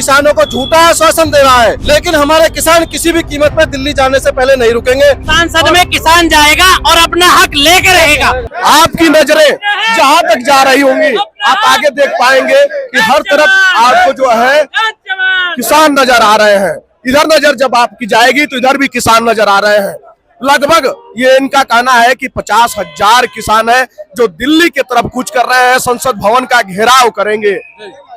किसानों को झूठा आश्वासन दे रहा है, लेकिन हमारे किसान किसी भी कीमत पर दिल्ली जाने से पहले नहीं रुकेंगे। संसद में किसान जाएगा और अपना हक लेकर रहेगा। आपकी नजरें जहाँ तक जा रही होंगी, आप आगे देख पाएंगे कि हर तरफ आपको जो है किसान नजर आ रहे हैं। इधर नजर जब आपकी जाएगी तो इधर भी किसान नजर आ रहे हैं। लगभग ये इनका कहना है कि 50,000 किसान है जो दिल्ली की तरफ कूच कर रहे हैं, संसद भवन का घेराव करेंगे।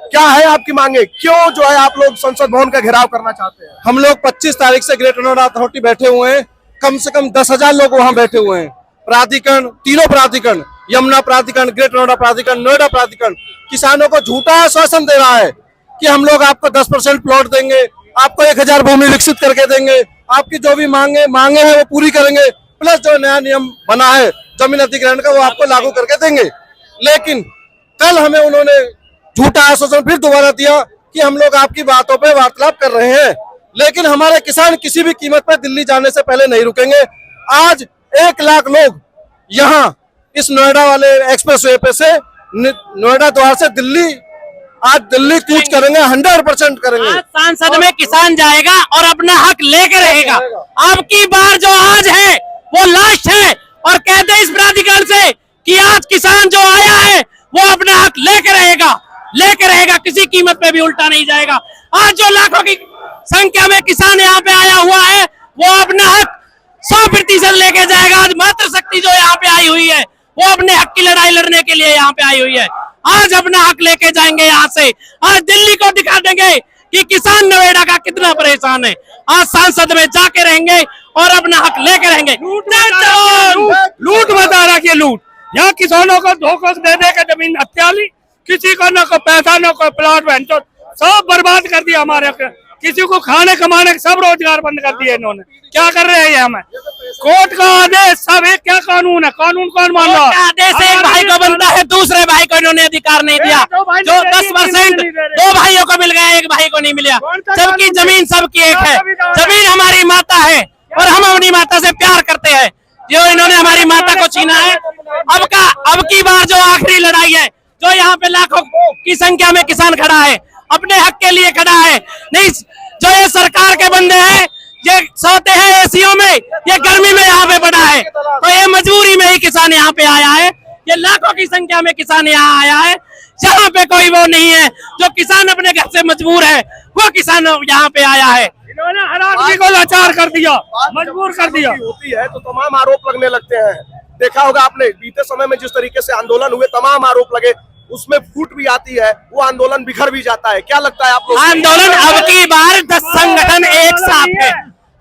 क्या है आपकी मांगे? क्यों जो है आप लोग संसद भवन का घेराव करना चाहते हैं? हम लोग 25 तारीख से ग्रेटर नोएडा अथॉरिटी बैठे हुए हैं। कम से कम 10,000 लोग वहां बैठे हुए हैं। प्राधिकरण, तीनों प्राधिकरण, यमुना प्राधिकरण, ग्रेटर नोएडा प्राधिकरण, नोएडा प्राधिकरण किसानों को झूठा आश्वासन दे रहा है कि हम लोग आपको 10% प्लॉट देंगे, आपको 1000 भूमि विकसित करके देंगे, आपकी जो भी मांगे हैं वो पूरी करेंगे, प्लस जो नया नियम बना है जमीन अधिग्रहण का वो आपको लागू करके देंगे। लेकिन कल हमें उन्होंने झूठा आश्वासन फिर दोबारा दिया कि हम लोग आपकी बातों पे वार्तालाप कर रहे हैं, लेकिन हमारे किसान किसी भी कीमत पर दिल्ली जाने से पहले नहीं रुकेंगे। आज 1 लाख लोग यहाँ इस नोएडा वाले एक्सप्रेस वे पे से नोएडा द्वार से दिल्ली आज दिल्ली कूच करेंगे, 100% करेंगे। आज संसद में किसान जाएगा और अपना हक लेकर रहेगा। अब की बार जो आज है वो लास्ट है और कहते इस प्राधिकरण से कि आज किसान जो आया है वो अपना हक लेकर रहेगा, किसी कीमत पे भी उल्टा नहीं जाएगा। आज जो लाखों की संख्या में किसान यहाँ पे आया हुआ है वो अपना हक 100% लेके जाएगा। आज मातृ शक्ति जो यहाँ पे आई हुई है वो अपने हक की लड़ाई लड़ने के लिए यहाँ पे आई हुई है। आज अपना हक लेके जाएंगे यहाँ से। आज दिल्ली को दिखा देंगे कि किसान नोएडा का कितना परेशान है। आज संसद में जाके रहेंगे और अपना हक लेके रहेंगे। लूट बता रहा है, लूट यहाँ किसानों को धोखा दे दे के जमीन हत्या ली, किसी को न को पैसा न को प्लॉट वेंचर सब बर्बाद कर दिया। हमारे किसी को खाने कमाने सब रोजगार बंद कर दिए इन्होंने। क्या कर रहे हैं हमें? कोर्ट का आदेश सब है, क्या कानून है? कानून कौन मान रहा है? आदेश एक भाई को बनता है, दूसरे भाई को इन्होंने अधिकार नहीं दिया। जो 10% 2 भाइयों को मिल गया, 1 भाई को नहीं मिला, जबकि जमीन सबकी एक है। जमीन हमारी माता है और हम अपनी माता से प्यार करते हैं। जो इन्होंने हमारी माता को छीना है। अब की बार जो आखिरी लड़ाई है, जो यहाँ पे लाखों की संख्या में किसान खड़ा है, अपने हक के लिए खड़ा है। नहीं, जो ये सरकार के बंदे हैं, ये सोते हैं एसीओ में, ये गर्मी में यहाँ पे पड़ा है, तो ये मजबूरी में ही किसान यहाँ पे आया है। ये लाखों की संख्या में किसान यहाँ आया है। यहाँ पे कोई वो नहीं है जो किसान अपने घर से मजबूर है, वो किसान यहाँ पे आया है। इन्होंने हर आदमी को लाचार कर दिया, मजबूर कर दिया। होती है तो तमाम आरोप लगने लगते हैं। देखा होगा आपने बीते समय में जिस तरीके से आंदोलन हुए, तमाम आरोप लगे, उसमें फूट भी आती है, वो आंदोलन बिखर भी जाता है। क्या लगता है आप लोग? आंदोलन अब की बार 10 संगठन एक साथ है।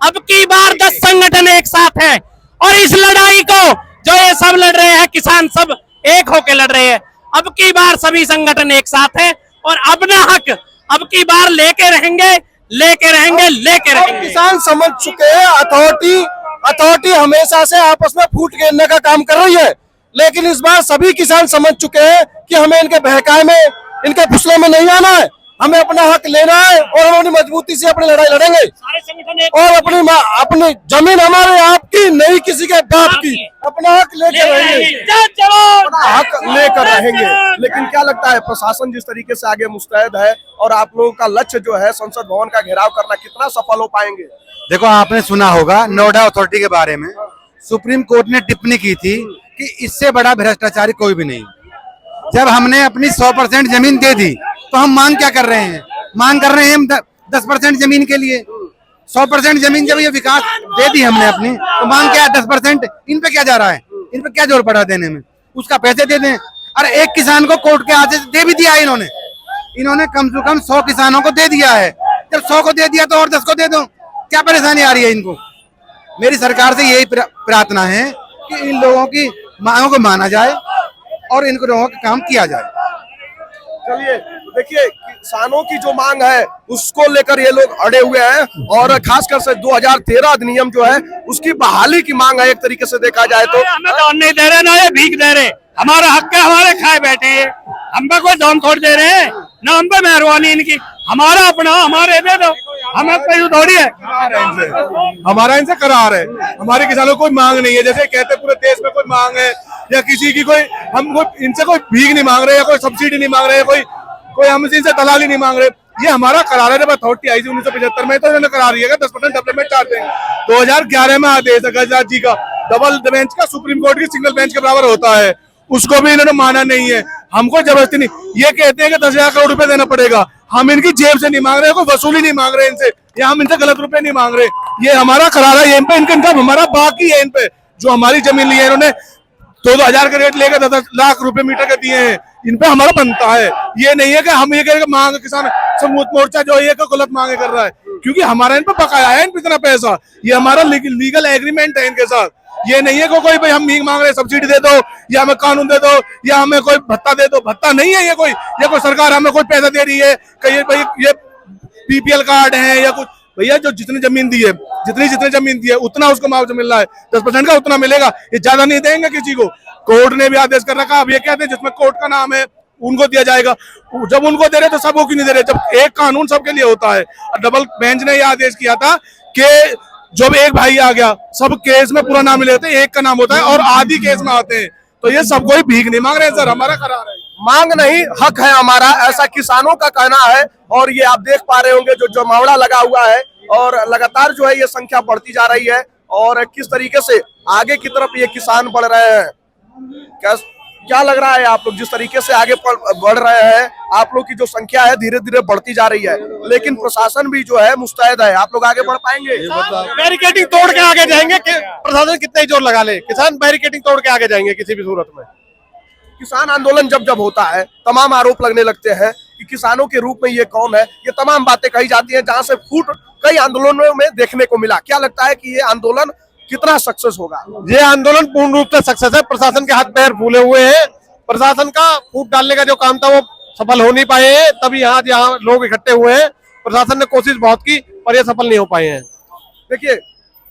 अब की बार 10 संगठन एक साथ है और इस लड़ाई को जो ये सब लड़ रहे हैं, किसान सब एक होके लड़ रहे हैं। अब की बार सभी संगठन एक साथ है और अपना हक अब की बार लेके रहेंगे। किसान समझ चुके हैं अथॉरिटी हमेशा से आपस में फूट घेरने का काम कर रही है, लेकिन इस बार सभी किसान समझ चुके हैं कि हमें इनके बहकावे में, इनके फुसले में नहीं आना है। हमें अपना हक लेना है और हम अपनी मजबूती से अपनी लड़ाई लड़ेंगे। और अपनी जमीन हमारे आपकी नहीं, किसी के बाप की। अपना हक लेकर रहेंगे। लेकिन क्या लगता है प्रशासन जिस तरीके से आगे मुस्तैद है और आप लोगों का लक्ष्य जो है संसद भवन का घेराव करना, कितना सफल हो पाएंगे? देखो, आपने सुना होगा नोएडा अथॉरिटी के बारे में सुप्रीम कोर्ट ने टिप्पणी की थी कि इससे बड़ा भ्रष्टाचारी कोई भी नहीं। जब हमने अपनी 100% जमीन दे दी तो हम मांग क्या कर रहे हैं? मांग कर रहे हैं हम 10% जमीन के लिए। 100% जमीन जब ये विकास दे दी हमने अपनी, तो मांग क्या है? 10%। इन पे क्या जा रहा है? इन पे क्या जोर पड़ा देने में? उसका पैसे दे दें। अरे एक किसान को कोर्ट के आदेश दे भी दिया है इन्होंने कम से कम 100 किसानों को दे दिया है। जब 100 को दे दिया तो और 10 को दे दो। क्या परेशानी आ रही है इनको? मेरी सरकार से यही प्रार्थना है कि इन लोगों की मांगों को माना जाए और इन लोगों का काम किया जाए। चलिए, देखिए किसानों की जो मांग है उसको लेकर ये लोग अड़े हुए हैं और खासकर से 2013 अधिनियम जो है उसकी बहाली की मांग है। एक तरीके से देखा जाए तो हमें दान नहीं दे रहे, ना ये भीख दे रहे। हमारा हक है, हमारे खाए बैठे हैं। हम पे कोई दाम थोड़ दे रहे हैं, ना हम पे मेहरबानी इनकी। हमारा अपना हमारे दे दो, हमें कोई थोड़ी है। हमारा इनसे करार है। हमारे किसानों को कोई मांग नहीं है। जैसे कहते पूरे देश में कोई मांग है या किसी की इनसे कोई भीख नहीं मांग रहे, या कोई सब्सिडी नहीं मांग रहे, कोई हम इनसे दलाली नहीं मांग रहे। ये हमारा करार है। जब अथॉरिटी आई थी 1975 में तो इन्होंने करार दिया 10% डेवलपमेंट चाहते हैं। 2011 में आदेश है गजराज जी का, डबल बेंच का सुप्रीम कोर्ट की सिंगल बेंच के बराबर होता है, उसको भी इन्होंने माना नहीं है। हमको जबरदस्ती नहीं, ये कहते हैं कि 10,000 करोड़ रुपए देना पड़ेगा। हम इनकी जेब से नहीं मांग रहे, कोई वसूली नहीं मांग रहे इनसे, या हम इनसे गलत रुपए नहीं मांग रहे। ये हमारा करार है, इन पे इनका हमारा बाकी है। इन पे जो हमारी जमीन ली है इन्होंने 2,000 का रेट लेकर 10 लाख रुपए मीटर के दिए हैं, इन पे हमारा बनता है। ये नहीं है कि हम ये कहेंगे मांग किसान समूह मोर्चा जो ये गलत मांगे कर रहा है, क्योंकि हमारा इन पे बकाया है, इन पे इतना पैसा, ये हमारा लीगल एग्रीमेंट है इनके साथ। ये नहीं है कोई भाई हम भीख मांग रहे सब्सिडी दे दो या हमें कानून दे दो या हमें कोई भत्ता दे दो, भत्ता नहीं है ये कोई सरकार हमें कोई पैसा दे रही है कि भाई ये बीपीएल कार्ड है या कुछ। भैया जो जितनी जमीन दी है, जितनी जमीन दी है उतना उसको मुआवजा मिल रहा है, 10% का उतना मिलेगा, ये ज्यादा नहीं देंगे किसी को। कोर्ट ने भी आदेश कर रखा, अब ये कहते हैं जिसमें कोर्ट का नाम है उनको दिया जाएगा। जब उनको दे रहे तो सबको क्यों नहीं दे रहे, जब एक कानून सबके लिए होता है। डबल बेंच ने यह आदेश किया था कि जब एक भाई आ गया सब केस में पूरा नाम मिले होते हैं, एक का नाम होता है और आधी केस में आते हैं, तो ये सब कोई भीख नहीं मांग रहे हैं सर, हमारा करार है। मांग नहीं हक है हमारा, ऐसा किसानों का कहना है। और ये आप देख पा रहे होंगे जो जमावड़ा लगा हुआ है और लगातार जो है ये संख्या बढ़ती जा रही है और किस तरीके से आगे की तरफ ये किसान बढ़ रहे हैं। क्या लग रहा है आप लोग जिस तरीके से आगे बढ़ रहे हैं, आप लोग की जो संख्या है धीरे धीरे बढ़ती जा रही है, लेकिन प्रशासन भी जो है मुस्तैद है, आप लोग आगे बढ़ पाएंगे? बैरिकेडिंग तोड़ के आगे जाएंगे, प्रशासन कितना ही जोर लगा ले, किसान बैरिकेडिंग तोड़ के आगे जाएंगे किसी भी सूरत में। किसान आंदोलन जब होता है तमाम आरोप लगने लगते हैं कि किसानों के रूप में ये कौन है, ये तमाम बातें कही जाती हैं, जहां से फूट कई आंदोलनों में देखने को मिला। क्या लगता है कि ये आंदोलन कितना सक्सेस होगा? ये आंदोलन पूर्ण रूप से सक्सेस है। प्रशासन के हाथ पैर फूले हुए हैं, प्रशासन का फूट डालने का जो काम था वो सफल हो नहीं पाए हैं, तभी यहाँ लोग इकट्ठे हुए हैं। प्रशासन ने कोशिश बहुत की पर ये सफल नहीं हो पाए हैं। देखिए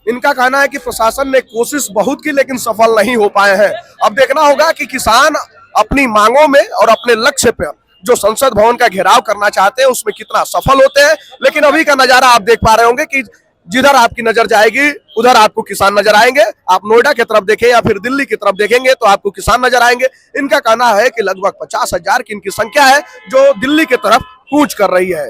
इनका कहना है कि प्रशासन ने कोशिश बहुत की लेकिन सफल नहीं हो पाए हैं। अब देखना होगा कि किसान अपनी मांगों में और अपने लक्ष्य पर जो संसद भवन का घेराव करना चाहते हैं उसमें कितना सफल होते हैं। लेकिन अभी का नजारा आप देख पा रहे होंगे कि जिधर आपकी नजर जाएगी उधर आपको किसान नजर आएंगे। आप नोएडा की तरफ देखें या फिर दिल्ली की तरफ देखेंगे तो आपको किसान नजर आएंगे। इनका कहना है कि लगभग 50,000 की इनकी संख्या है जो दिल्ली की तरफ कूच कर रही है।